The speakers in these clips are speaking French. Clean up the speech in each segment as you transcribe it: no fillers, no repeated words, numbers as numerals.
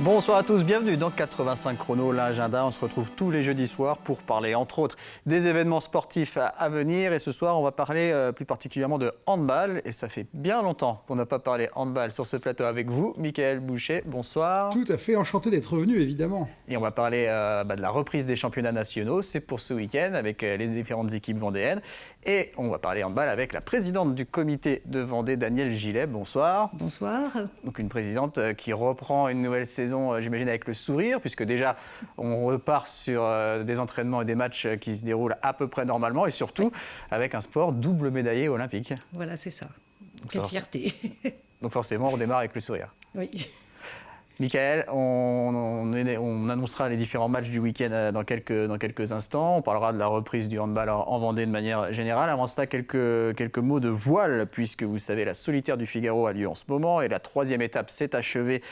Bonsoir à tous, bienvenue dans 85 Chrono, l'agenda. On se retrouve tous les jeudis soirs pour parler entre autres des événements sportifs à venir. Et ce soir, on va parler plus particulièrement de handball. Et ça fait bien longtemps qu'on n'a pas parlé handball sur ce plateau avec vous. Mickaël Boucher, bonsoir. Tout à fait, enchanté d'être revenu évidemment. Et on va parler de la reprise des championnats nationaux. C'est pour ce week-end avec les différentes équipes vendéennes. Et on va parler handball avec la présidente du comité de Vendée, Danielle Gillet. Bonsoir. Bonsoir. Donc une présidente qui reprend une nouvelle saison, j'imagine, avec le sourire, puisque déjà, on repart sur des entraînements et des matchs qui se déroulent à peu près normalement, et surtout avec un sport double médaillé olympique. Voilà, c'est ça. Donc, quelle fierté. Donc forcément, on redémarre avec le sourire. Oui. Mickaël, on annoncera les différents matchs du week-end dans quelques instants. On parlera de la reprise du handball en Vendée de manière générale. Avant cela, quelques mots de voile, puisque vous savez, la solitaire du Figaro a lieu en ce moment et la troisième étape s'est achevée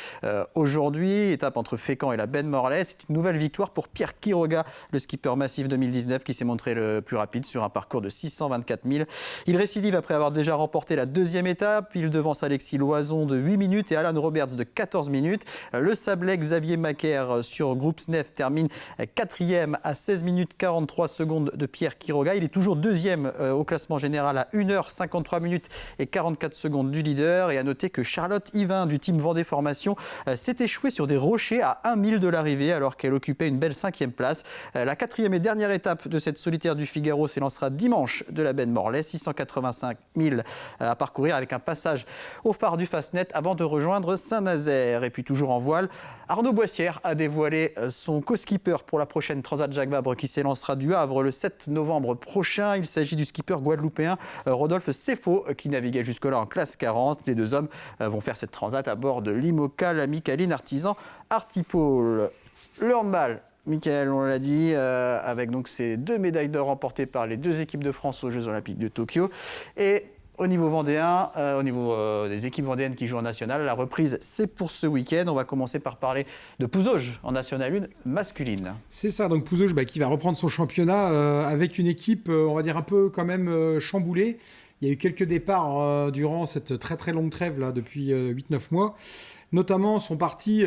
aujourd'hui. Étape entre Fécamp et la baie de Morlaix. C'est une nouvelle victoire pour Pierre Quiroga, le skipper massif 2019, qui s'est montré le plus rapide sur un parcours de 624 000. Il récidive après avoir déjà remporté la deuxième étape. Il devance Alexis Loison de 8 minutes et Alan Roberts de 14 minutes. Le Sablais Xavier Macaire sur Groupe SNEF termine quatrième à 16 minutes 43 secondes de Pierre Quiroga. Il est toujours deuxième au classement général à 1h53 minutes et 44 secondes du leader. Et à noter que Charlotte Yvain du team Vendée Formation s'est échouée sur des rochers à 1 mille de l'arrivée alors qu'elle occupait une belle 5e place. La quatrième et dernière étape de cette solitaire du Figaro s'élancera dimanche de la baie de Morlaix. 685 000 à parcourir avec un passage au phare du Fastnet avant de rejoindre Saint-Nazaire. Et puis toujours en voile, Arnaud Boissière a dévoilé son co-skipper pour la prochaine Transat Jacques Vabre qui s'élancera du Havre le 7 novembre prochain. Il s'agit du skipper guadeloupéen Rodolphe Seffo qui naviguait jusque-là en classe 40. Les deux hommes vont faire cette Transat à bord de l'Imoca, la Micaline Artisan Artipole. Le handball, Mickaël, on l'a dit, avec donc ces 2 médailles d'or remportées par les 2 équipes de France aux Jeux Olympiques de Tokyo. Et au niveau vendéen, au niveau des équipes vendéennes qui jouent en National, la reprise, c'est pour ce week-end. On va commencer par parler de Pouzauges en National 1 masculine. C'est ça, donc Pouzauges qui va reprendre son championnat avec une équipe, on va dire, un peu quand même chamboulée. Il y a eu quelques départs durant cette très très longue trêve là, depuis 8-9 mois. Notamment sont partis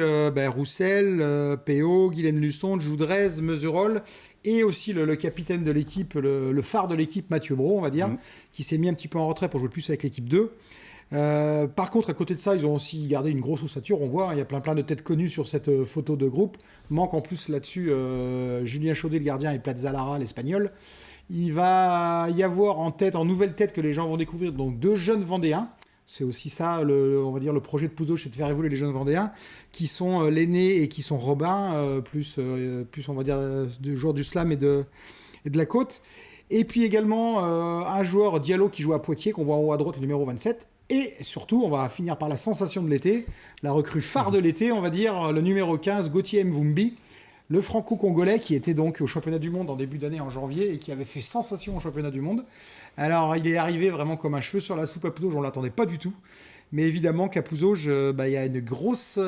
Roussel, Péo, Guylaine Lusson, Joudrez, Meserolles et aussi le capitaine de l'équipe, le phare de l'équipe, Mathieu Brault, on va dire, qui s'est mis un petit peu en retrait pour jouer plus avec l'équipe 2. Par contre, à côté de ça, ils ont aussi gardé une grosse ossature. On voit, il y a plein de têtes connues sur cette photo de groupe. Manque en plus là-dessus Julien Chaudet, le gardien, et Platza Lara, l'Espagnol. Il va y avoir en nouvelle tête que les gens vont découvrir, donc 2 jeunes Vendéens. C'est aussi ça, on va dire, le projet de Pouzauges, c'est de faire évoluer les jeunes Vendéens, qui sont l'aîné et qui sont Robin, plus on va dire, de joueurs du slam et de la côte. Et puis également un joueur Diallo qui joue à Poitiers, qu'on voit en haut à droite, le numéro 27. Et surtout, on va finir par la sensation de l'été, la recrue phare de l'été, on va dire, le numéro 15, Gauthier Mvumbi, le franco-congolais qui était donc au championnat du monde en début d'année, en janvier, et qui avait fait sensation au championnat du monde. Alors, il est arrivé vraiment comme un cheveu sur la soupe à Pouzauges, on ne l'attendait pas du tout. Mais évidemment qu'à Pouzauges, il y a une grosse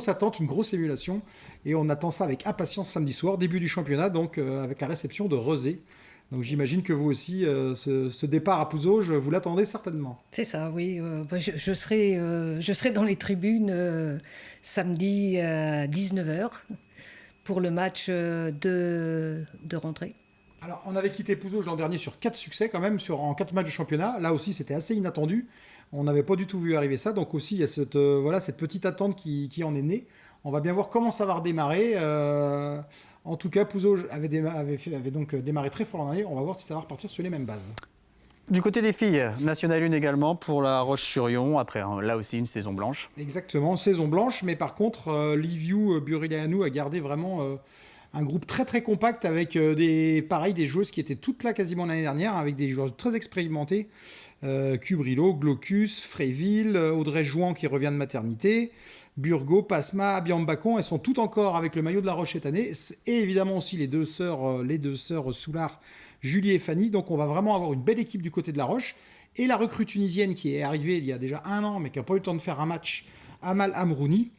attente, une grosse émulation. Et on attend ça avec impatience samedi soir, début du championnat, donc avec la réception de Rezé. Donc j'imagine que vous aussi, ce départ à Pouzauges, vous l'attendez certainement. C'est ça, oui. Je serai dans les tribunes samedi à 19h pour le match de rentrée. Alors, on avait quitté Pouzauges l'an dernier sur 4 succès quand même, en 4 matchs de championnat. Là aussi, c'était assez inattendu. On n'avait pas du tout vu arriver ça. Donc aussi, il y a cette petite attente qui en est née. On va bien voir comment ça va redémarrer. En tout cas, Pouzauges avait donc démarré très fort l'an dernier. On va voir si ça va repartir sur les mêmes bases. Du côté des filles, National 1 également pour la Roche-sur-Yon, après là aussi une saison blanche. Exactement, saison blanche. Mais par contre, Liviu Burileanu a gardé vraiment un groupe très très compact avec des joueuses qui étaient toutes là quasiment l'année dernière, avec des joueurs très expérimentés. Cubrilo, Glaucus, Fréville, Audrey Jouan qui revient de maternité, Burgo, Pasma, Biambacon, elles sont toutes encore avec le maillot de la Roche cette année. Et évidemment aussi les deux sœurs Soulard, Julie et Fanny. Donc on va vraiment avoir une belle équipe du côté de la Roche. Et la recrue tunisienne qui est arrivée il y a déjà 1 an, mais qui n'a pas eu le temps de faire un match, Amal Amrouni,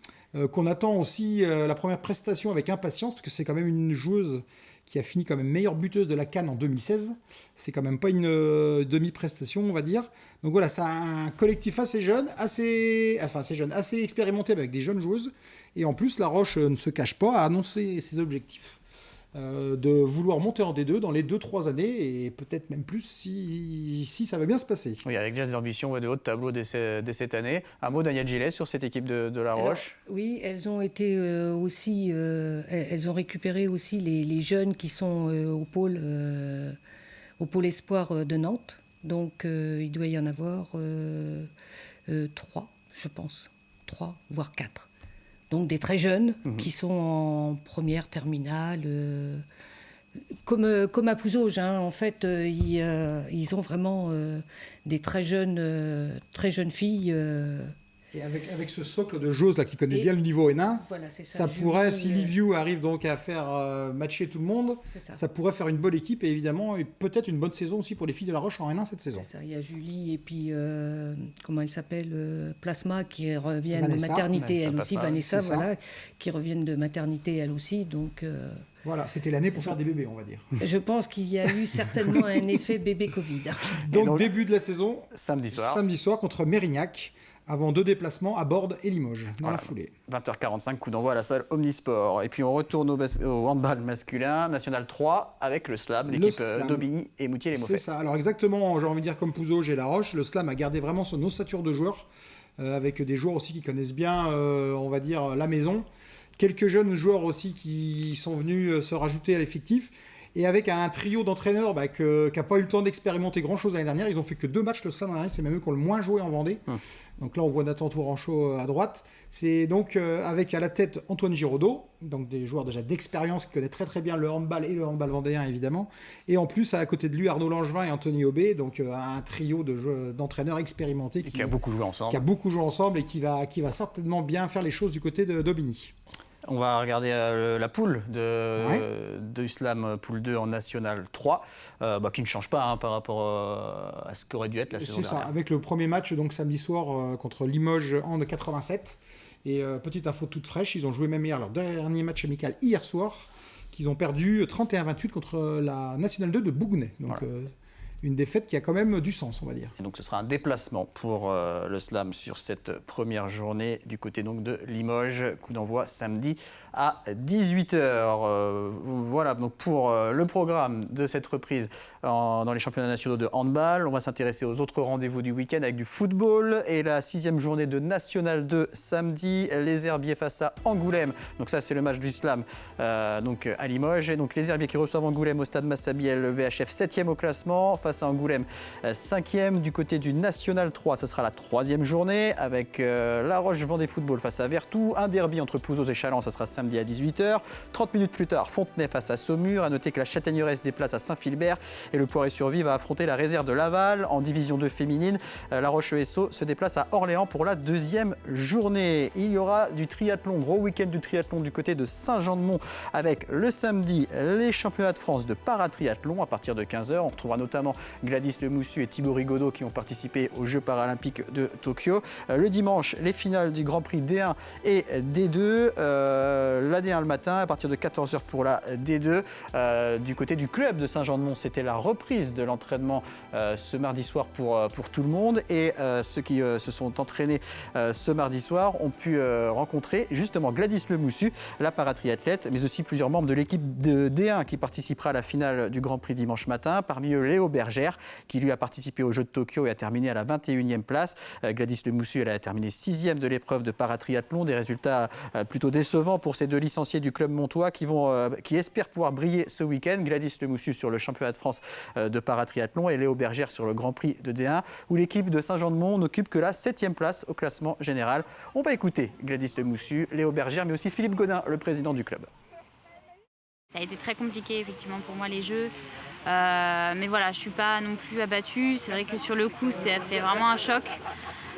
qu'on attend aussi la première prestation avec impatience, parce que c'est quand même une joueuse qui a fini quand même meilleure buteuse de la CAN en 2016. C'est quand même pas une demi-prestation, on va dire. Donc voilà, c'est un collectif assez jeune, assez expérimenté avec des jeunes joueuses. Et en plus, La Roche ne se cache pas à annoncer ses objectifs. De vouloir monter en D2 dans les 2-3 années et peut-être même plus si ça va bien se passer. Oui, avec déjà des ambitions de haut de tableau dès cette année. Un mot d'Agnès Gillet sur cette équipe de La Roche. Alors, oui, elles ont été aussi, elles ont récupéré aussi les jeunes qui sont au pôle espoir de Nantes. Donc il doit y en avoir 3, je pense. 3, voire 4. Donc des très jeunes qui sont en première, terminale, comme à Pouzauges. En fait, ils ont vraiment des très jeunes filles. Et avec ce socle de joueuses là, qui connaît bien le niveau Hénin, voilà, c'est ça pourrait, si Liviu arrive donc à faire matcher tout le monde, ça pourrait faire une bonne équipe et évidemment et peut-être une bonne saison aussi pour les filles de La Roche en Hénin cette saison. C'est ça, il y a Julie et puis, comment elle s'appelle, Plasma qui reviennent de maternité, elle aussi, Vanessa, voilà, qui reviennent de maternité, elle aussi, donc... Voilà, c'était l'année pour faire des bébés, on va dire. Je pense qu'il y a eu certainement un effet bébé Covid. Donc début de la saison, samedi soir contre Mérignac, avant 2 déplacements à Bordes et Limoges, dans la foulée. 20h45, coup d'envoi à la salle Omnisport. Et puis on retourne au handball masculin, National 3, avec le SLAM, l'équipe d'Aubigny et Moutier-les-Mauffais. C'est ça, alors exactement, j'ai envie de dire comme Pouzauges et La Roche, le SLAM a gardé vraiment son ossature de joueurs, avec des joueurs aussi qui connaissent bien, on va dire, la maison. Quelques jeunes joueurs aussi qui sont venus se rajouter à l'effectif. Et avec un trio d'entraîneurs qui n'a pas eu le temps d'expérimenter grand-chose l'année dernière. Ils n'ont fait que 2 matchs le SLAM l'année dernière. C'est même eux qui ont le moins joué en Vendée. Donc là, on voit Nathan Touranchot à droite. C'est donc avec à la tête Antoine Giraudot, donc des joueurs déjà d'expérience qui connaissent très très bien le handball et le handball vendéen évidemment. Et en plus, à côté de lui, Arnaud Langevin et Anthony Aubé, donc un trio d'entraîneurs expérimentés. Qui a beaucoup joué ensemble. Qui a beaucoup joué ensemble et qui va certainement bien faire les choses du côté d'Aubigny. On va regarder la poule de SLAM, poule 2 en National 3, qui ne change pas par rapport à ce qu'aurait dû être la saison dernière. C'est ça, avec le premier match donc samedi soir contre Limoges en 87. Et petite info toute fraîche, ils ont joué même hier leur dernier match amical hier soir, qu'ils ont perdu 31-28 contre la National 2 de Bougnay. Donc une défaite qui a quand même du sens, on va dire. Et donc ce sera un déplacement pour le SLAM sur cette première journée du côté donc de Limoges. Coup d'envoi samedi à 18h. Voilà donc pour le programme de cette reprise dans les championnats nationaux de handball. On va s'intéresser aux autres rendez-vous du week-end avec du football et la 6e journée de National 2 samedi. Les Herbiers face à Angoulême. Donc ça c'est le match du SLAM donc à Limoges. Et donc les Herbiers qui reçoivent Angoulême au stade Massabielle, le VHF 7e au classement face à Angoulême 5e. Du côté du National 3, ça sera la 3e journée avec La Roche Vendée Football face à Vertou. Un derby entre Pouzauges et Challans, ça sera samedi à 18h. 30 minutes plus tard, Fontenay face à Saumur. À noter que la Châtaigneraie se déplace à Saint-Philbert et le Poiré-sur-Vie va affronter la réserve de Laval. En division 2 féminine, La Roche-ESO se déplace à Orléans pour la 2e journée. Il y aura du triathlon, gros week-end du triathlon du côté de Saint-Jean-de-Mont avec le samedi les championnats de France de paratriathlon à partir de 15h. On retrouvera notamment Gladys Lemoussu et Thibaut Rigaudot qui ont participé aux Jeux paralympiques de Tokyo. Le dimanche, les finales du Grand Prix D1 et D2. La D1 le matin à partir de 14h pour la D2. Du côté du club de Saint-Jean-de-Mont, c'était la reprise de l'entraînement ce mardi soir pour tout le monde. Et ceux qui se sont entraînés ce mardi soir ont pu rencontrer justement Gladys Lemoussu, la paratriathlète, mais aussi plusieurs membres de l'équipe de D1 qui participera à la finale du Grand Prix dimanche matin. Parmi eux, Léo Bergère, qui lui a participé aux Jeux de Tokyo et a terminé à la 21e place. Gladys Lemoussu, elle a terminé 6e de l'épreuve de paratriathlon. Des résultats plutôt décevants pour ces 2 licenciés du club montois qui espèrent pouvoir briller ce week-end. Gladys Lemoussu sur le championnat de France de paratriathlon et Léo Bergère sur le Grand Prix de D1, où l'équipe de Saint-Jean-de-Mont n'occupe que la 7e place au classement général. On va écouter Gladys Lemoussu, Léo Bergère, mais aussi Philippe Godin, le président du club. Ça a été très compliqué effectivement pour moi les Jeux. Mais voilà, je ne suis pas non plus abattue. C'est vrai que sur le coup, ça fait vraiment un choc.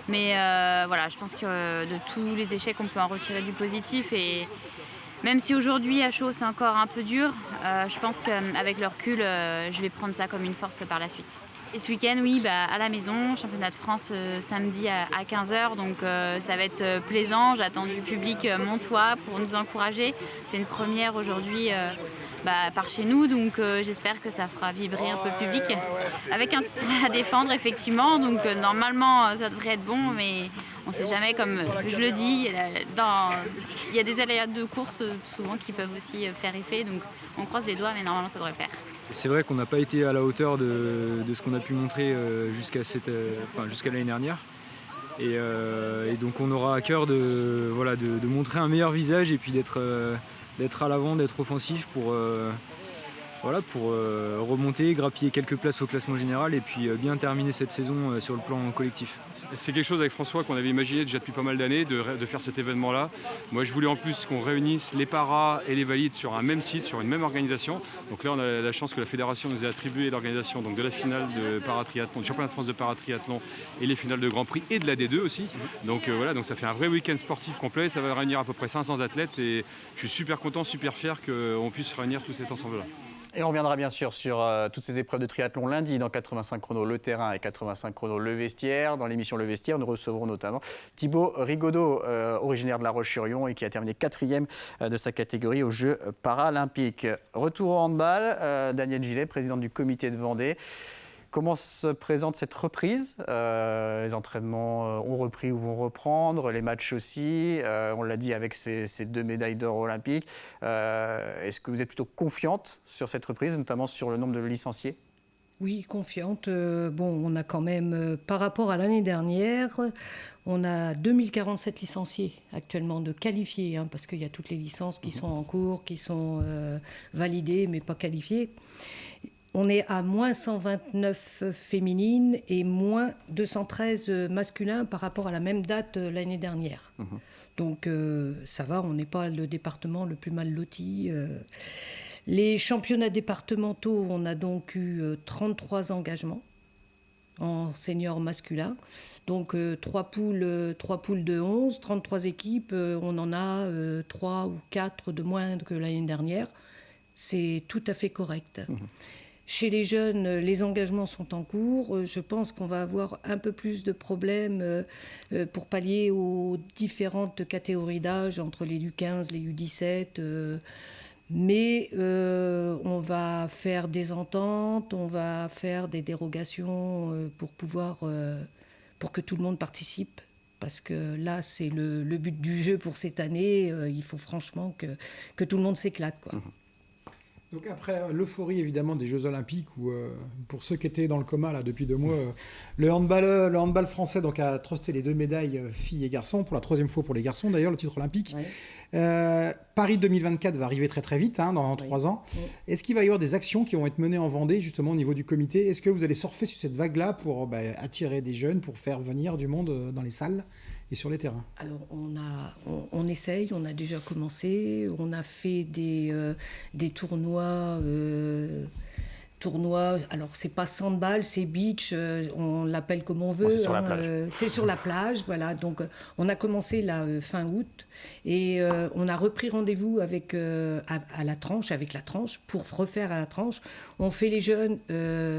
Mais voilà, je pense que de tous les échecs, on peut en retirer du positif. Et même si aujourd'hui, à chaud, c'est encore un peu dur, je pense qu'avec le recul, je vais prendre ça comme une force par la suite. Et ce week-end, oui, à la maison, championnat de France samedi à 15h. Donc ça va être plaisant. J'attends du public montois pour nous encourager. C'est une première aujourd'hui par chez nous. Donc j'espère que ça fera vibrer un peu le public. Avec un titre à défendre, effectivement. Donc normalement, ça devrait être bon, mais on ne sait jamais, comme je le dis. Il y a des aléas de course souvent qui peuvent aussi faire effet. Donc on croise les doigts, mais normalement, ça devrait le faire. C'est vrai qu'on n'a pas été à la hauteur de ce qu'on a pu montrer jusqu'à l'année dernière. Et donc on aura à cœur de montrer un meilleur visage et puis d'être à l'avant, d'être offensif pour remonter, grappiller quelques places au classement général et puis bien terminer cette saison sur le plan collectif. C'est quelque chose avec François qu'on avait imaginé déjà depuis pas mal d'années de faire cet événement-là. Moi je voulais en plus qu'on réunisse les paras et les valides sur un même site, sur une même organisation. Donc là on a la chance que la fédération nous ait attribué l'organisation donc de la finale de paratriathlon, du championnat de France de paratriathlon et les finales de Grand Prix et de la D2 aussi. Donc donc ça fait un vrai week-end sportif complet, ça va réunir à peu près 500 athlètes et je suis super content, super fier qu'on puisse réunir tout cet ensemble-là. Et on reviendra bien sûr sur toutes ces épreuves de triathlon lundi dans 85 chronos le terrain et 85 chronos le vestiaire. Dans l'émission Le Vestiaire, nous recevrons notamment Thibaut Rigaudot, originaire de La Roche-sur-Yon et qui a terminé 4e de sa catégorie aux Jeux paralympiques. Retour au handball, Danielle Gillet, présidente du comité de Vendée. Comment se présente cette reprise ? Les entraînements ont repris ou vont reprendre, les matchs aussi. On l'a dit avec ces 2 médailles d'or olympiques. Est-ce que vous êtes plutôt confiante sur cette reprise, notamment sur le nombre de licenciés ? Oui, confiante. On a quand même, par rapport à l'année dernière, on a 2047 licenciés actuellement de qualifiés, parce qu'il y a toutes les licences qui sont en cours, qui sont validées mais pas qualifiées. On est à moins 129 féminines et moins 213 masculins par rapport à la même date l'année dernière. Donc ça va, on n'est pas le département le plus mal loti. Les championnats départementaux, on a donc eu 33 engagements en senior masculin. Donc 3 poules de 11, 33 équipes, on en a 3 ou 4 de moins que l'année dernière. C'est tout à fait correct. Chez les jeunes, les engagements sont en cours. Je pense qu'on va avoir un peu plus de problèmes pour pallier aux différentes catégories d'âge, entre les U15, les U17. Mais on va faire des ententes, on va faire des dérogations pour que tout le monde participe. Parce que là, c'est le but du jeu pour cette année. Il faut franchement que tout le monde s'éclate, quoi. Donc après l'euphorie évidemment des Jeux Olympiques où pour ceux qui étaient dans le coma là depuis 2 mois, le handball français donc a trusté les 2 médailles filles et garçons pour la 3e fois pour les garçons d'ailleurs le titre olympique. Paris 2024 va arriver très très vite dans 3 ans. Est-ce qu'il va y avoir des actions qui vont être menées en Vendée justement au niveau du comité ? Est-ce que vous allez surfer sur cette vague là pour attirer des jeunes, pour faire venir du monde dans les salles et sur les terrains ? Alors on essaye, on a déjà commencé, on a fait des tournois, alors c'est pas sandball, c'est beach, on l'appelle comme on veut. C'est sur la plage. C'est sur la plage, voilà. Donc on a commencé là fin août et on a repris rendez-vous avec à la tranche, pour refaire à la tranche. On fait les jeunes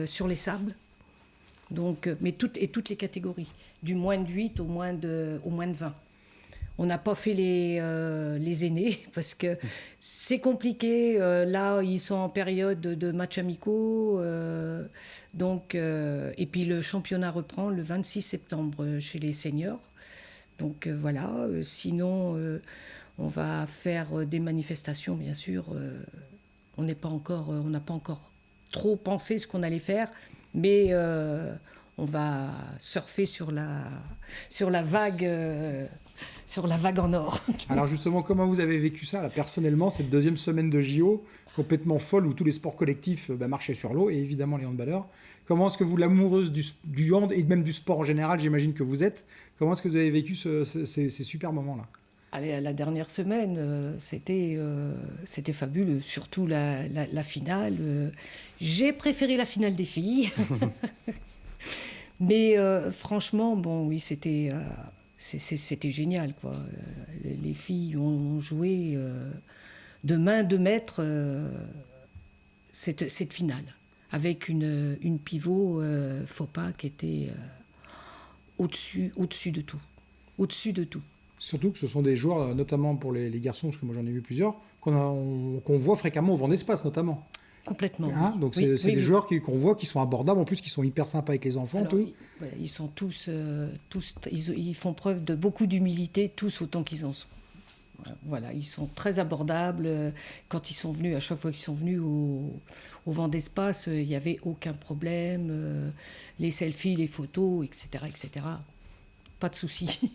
sur les sables. Donc, mais toutes les catégories, du moins de 8 au moins de 20. On n'a pas fait les aînés parce que c'est compliqué. Là, ils sont en période de matchs amicaux. Et puis le championnat reprend le 26 septembre chez les seniors. Donc voilà, sinon on va faire des manifestations, bien sûr. On n'a pas encore trop pensé ce qu'on allait faire. Mais on va surfer sur la vague en or. Alors justement, comment vous avez vécu ça là, personnellement, cette 2e semaine de JO, complètement folle, où tous les sports collectifs marchaient sur l'eau, et évidemment les handballeurs. Comment est-ce que vous, l'amoureuse du hand, et même du sport en général, j'imagine que vous êtes, comment est-ce que vous avez vécu ces super moments-là ? Allez, la dernière semaine, c'était fabuleux, surtout la finale. J'ai préféré la finale des filles. Mais franchement, bon, oui, c'était génial, quoi. Les filles ont joué de main de maître cette finale, avec une pivot FOPA qui était au-dessus de tout. Au-dessus de tout. Surtout que ce sont des joueurs, notamment pour les garçons, parce que moi j'en ai vu plusieurs, qu'on voit fréquemment au Vendée Espace notamment. Complètement. Hein, donc c'est des joueurs qu'on voit qui sont abordables, en plus qui sont hyper sympas avec les enfants. Alors, ils sont tous ils font preuve de beaucoup d'humilité, tous autant qu'ils en sont. Voilà, ils sont très abordables. Quand ils sont venus, à chaque fois qu'ils sont venus au Vendée Espace, il n'y avait aucun problème. Les selfies, les photos, etc., etc. Pas de souci.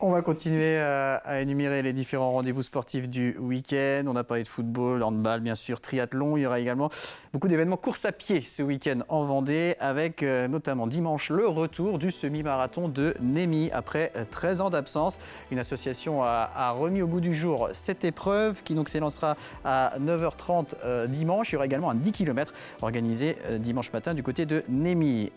On va continuer à énumérer les différents rendez-vous sportifs du week-end. On a parlé de football, handball, bien sûr, triathlon. Il y aura également beaucoup d'événements course à pied ce week-end en Vendée, avec notamment dimanche le retour du semi-marathon de Némy après 13 ans d'absence. Une association a remis au goût du jour cette épreuve qui donc s'élancera à 9h30 dimanche. Il y aura également un 10 km organisé dimanche matin du côté de Némy.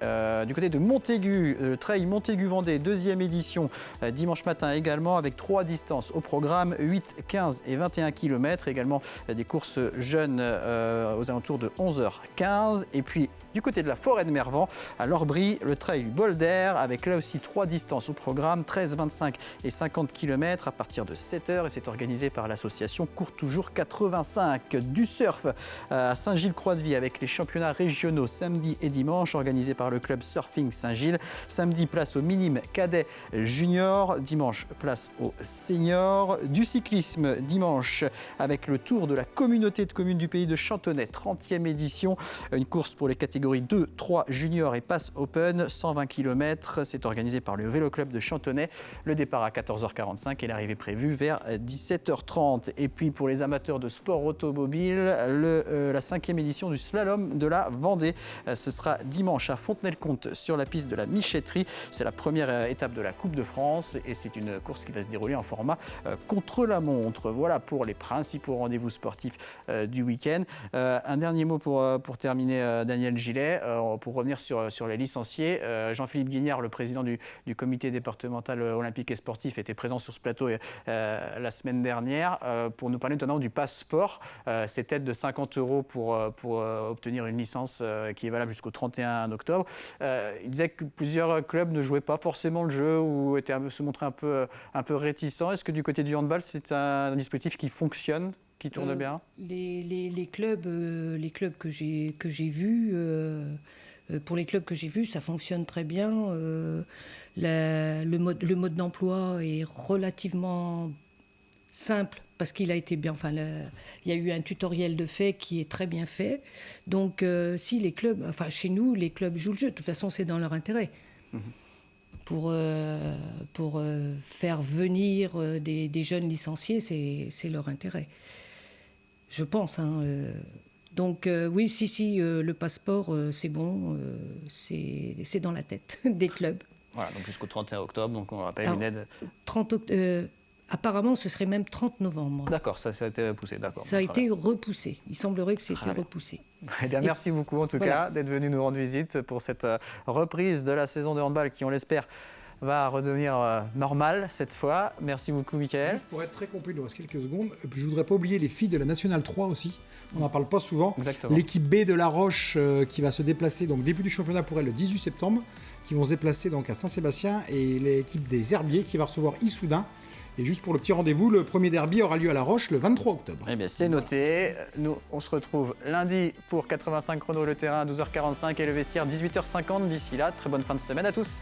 Du côté de Montaigu, le trail Montaigu-Vendée, deuxième édition, dimanche matin également, avec 3 distances au programme, 8, 15 et 21 km. Également des courses jeunes aux alentours de 11h15. Et puis du côté de la forêt de Mervan, à l'Orbry, le trail Bolder, avec là aussi 3 distances au programme, 13, 25 et 50 km à partir de 7h. Et c'est organisé par l'association Court Toujours 85. Du surf à Saint-Gilles-Croix-de-Vie avec les championnats régionaux samedi et dimanche, organisés par le club Surfing Saint-Gilles. Samedi, place au minime cadet junior. Dimanche, place au senior. Du cyclisme dimanche avec le tour de la communauté de communes du pays de Chantonnay, 30e édition. Une course pour les catégories 2, 3 juniors et pass open, 120 km. C'est organisé par le Vélo Club de Chantonnay. Le départ à 14h45 et l'arrivée prévue vers 17h30. Et puis pour les amateurs de sport automobile, la 5e édition du slalom de la Vendée. Ce sera dimanche à Fontenay-le-Comte sur la piste de la Michetterie. C'est la première étape de la Coupe de France et c'est une course qui va se dérouler en format contre-la-montre. Voilà pour les principaux rendez-vous sportifs du week-end. Un dernier mot pour terminer, Daniel Gillet. Pour revenir sur les licenciés, Jean-Philippe Guignard, le président du comité départemental olympique et sportif, était présent sur ce plateau la semaine dernière pour nous parler notamment du passeport. Cette aide de 50 € pour obtenir une licence qui est valable jusqu'au 31 octobre. Il disait que plusieurs clubs ne jouaient pas forcément le jeu ou se montraient un peu réticents. Est-ce que du côté du handball, c'est un dispositif qui fonctionne, qui tourne bien? Les clubs que j'ai vus, pour les clubs que j'ai vus, ça fonctionne très bien. Le mode d'emploi est relativement simple parce qu'il a été bien. Enfin, il y a eu un tutoriel de fait qui est très bien fait. Donc, si les clubs, enfin chez nous, les clubs jouent le jeu. De toute façon, c'est dans leur intérêt. Pour faire venir des jeunes licenciés, c'est leur intérêt. Je pense. Donc oui, si, le passeport, c'est bon, c'est dans la tête des clubs. Voilà, donc jusqu'au 31 octobre, donc on rappelle une aide. Apparemment, ce serait même 30 novembre. D'accord, ça a été repoussé. D'accord. Ça a été repoussé. Il semblerait que c'était repoussé. Eh bien, merci beaucoup en tout cas d'être venu nous rendre visite pour cette reprise de la saison de handball qui, on l'espère, va redevenir normal cette fois. Merci beaucoup, Mickaël. Juste pour être très complet, il nous reste quelques secondes. Je ne voudrais pas oublier les filles de la Nationale 3 aussi. On n'en parle pas souvent. Exactement. L'équipe B de La Roche qui va se déplacer, donc début du championnat pour elle le 18 septembre, qui vont se déplacer donc à Saint-Sébastien, et l'équipe des Herbiers qui va recevoir Issoudun. Et juste pour le petit rendez-vous, le premier derby aura lieu à La Roche le 23 octobre. Eh bien, c'est noté. Nous, on se retrouve lundi pour 85 chrono le terrain, 12h45 et le vestiaire, 18h50. D'ici là, très bonne fin de semaine à tous.